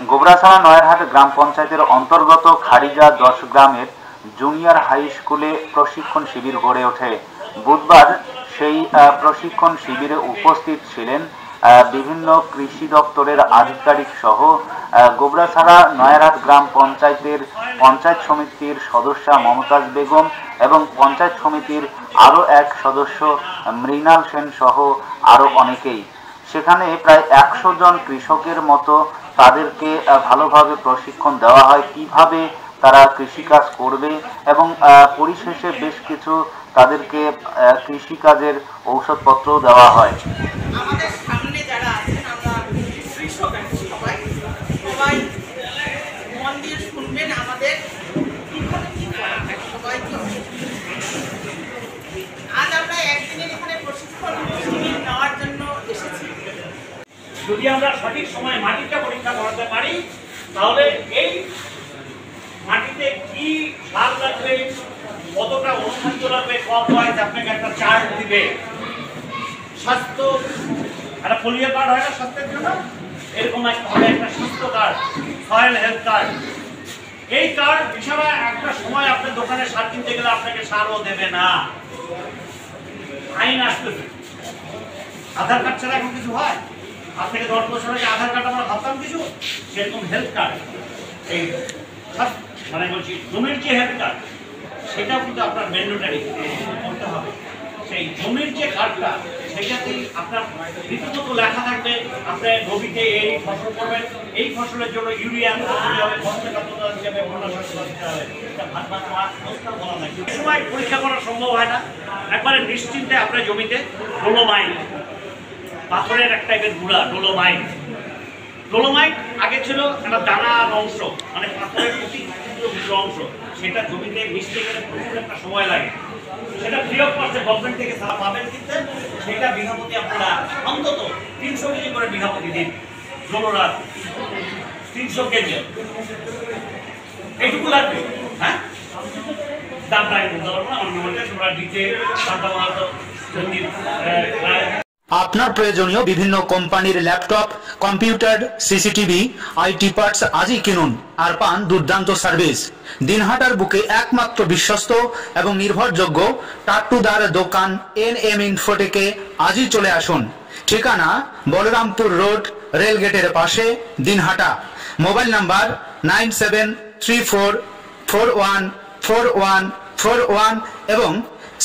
গোবরাছড়া নয়ারহাট গ্রাম পঞ্চায়েতের অন্তর্গত খারিজা 10 গ্রামের জুনিয়র হাই স্কুলে প্রশিক্ষণ শিবির গড়ে ওঠে। বুধবার সেই প্রশিক্ষণ শিবিরে উপস্থিত ছিলেন বিভিন্ন কৃষি দপ্তরের আধিকারিক সহ গোবরাছড়া নয়ারহাট গ্রাম পঞ্চায়েতের পঞ্চায়েত সমিতির সদস্যা মমতাজ বেগম এবং পঞ্চায়েত সমিতির আরও এক সদস্য মৃণাল সেন সহ আরও অনেকেই। সেখানে প্রায় 100 জন কৃষকের মতো তাদেরকে ভালোভাবে প্রশিক্ষণ দেওয়া হয় কিভাবে তারা কৃষিকাজ করবে এবং পরিশেষে বেশ কিছু তাদেরকে কৃষিকাজের ঔষধপত্র দেওয়া হয়। আমাদের সামনে যারা আছেন আমরা কৃষক সবাই সবাই মন দিয়ে শুনবেন আমাদের কিভাবে কি করা হয় সবাইকে। আজ আমরা একদিনের এখানে প্রশিক্ষণ নেওয়ার জন্য এসেছি। যদি আমরা সঠিক সময়ে মাটিটা পরীক্ষা করাতে পারি তাহলে এই মাটিতে কি সার লাগবে, কতটা অনুখাদ্য লাগবে, কম হয় আপনাকে একটা চার্ট দিবে। স্বাস্থ্য একটা পোলিও কার্ড হয় না স্বাস্থ্যের জন্য, এরকম একটা স্বাস্থ্য কার্ড, সয়েল হেলথ কার্ড। এই কার্ড এছাড়া একটা সময় আপনার দোকানে সার কিনতে গেলে আপনাকে সারও দেবে না, আইন আসতেছে। আধার কার্ড ছাড়া এখন কিছু হয়? আজ থেকে 10 বছর আগে আধার কার্ড আমরা ভাবতাম কিছু, সেরকম হেলথ কার্ড, এই মানে বলছি জমির যে হেলথ কার্ড সেটাও কিন্তু আপনার ম্যান্ডেটরি করতে হবে। সেই জমির যে কার্ডটা সেটাতেই আপনার রীতিমতো লেখা থাকবে আপনি রবিতে এই ফসল করবেন, এই ফসলের জন্য ইউরিয়া দিতে হবে, ফসফেট দিতে হবে, পটাশিয়াম দিতে হবে। এটা ভাত ভাত বলা নাই, সময় পরীক্ষা করা সম্ভব হয় না। একবারে নিশ্চিন্তে আপনার জমিতে ডোলোমাইট, পাথরের এক টাইপের গুঁড়া, ডোলোমাইট আগে ছিল একটা দানার অংশ, মানে পাথরের প্রতি অংশ, সেটা জমিতে মিশতে গেলে প্রচুর একটা সময় লাগে। সেটা ফ্রি অফ কস্টে গভর্নমেন্ট থেকে সারা পাবেন, কিন্তু সেটা বিঘাপতি আপনারা অন্তত 300 কেজি করে বিঘাপতি দিন। ডোলোরার 300 কেজি এইটুকু লাগবে। হ্যাঁ, দামটা আমি বলতে পারবো না, অন্য বলতে তোমরা দিতে দামটা বলতো। আপনার প্রয়োজনীয় বিভিন্ন কোম্পানির laptop, computer, CCTV, IT parts আজই কিনুন আর পান দুর্দান্ত সার্ভিস। দিনহাটার বুকে একমাত্র বিশ্বস্ত এবং নির্ভরযোগ্য টাট্টুদার দোকান NM ইনফোটেকে আজই চলে আসুন। ঠিকানা বলরামপুর রোড, রেলগেটের পাশে, দিনহাটা। মোবাইল নাম্বার 9734141441 এবং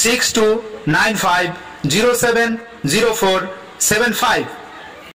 6295070475।